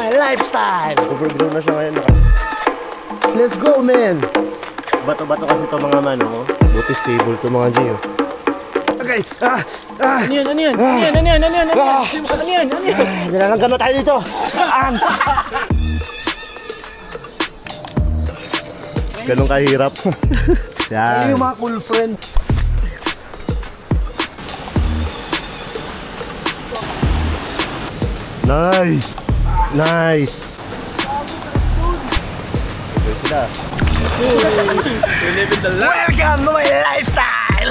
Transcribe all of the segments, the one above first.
my lifestyle. Overgrown na siya ngayon. Let's go, man. Bato-bato kasi ito mga mano mo. Buti stable ito mga Gio. Okay. Ano yan? Nilalanggan na tayo dito. Ganun kahirap. Yan. Ano yung mga cool friend? Nice. Nice. Okay sila. Welcome to my lifestyle.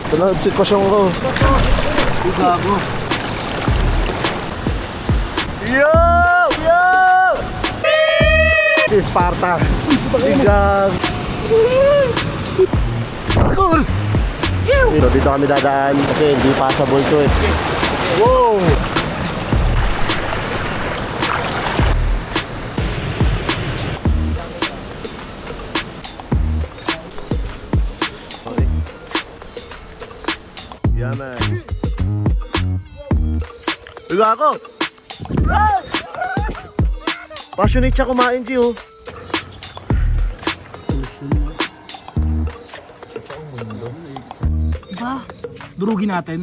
Ito na sitwasyon ko. Gago. Yo! Yo! Si Sparta. Bigang. Cool! Dito kami dadaan kasi hindi passable to eh. Wow! Yeah, man. Higa ako! Passionate siya kumain, Gio. Diba? Durugin natin.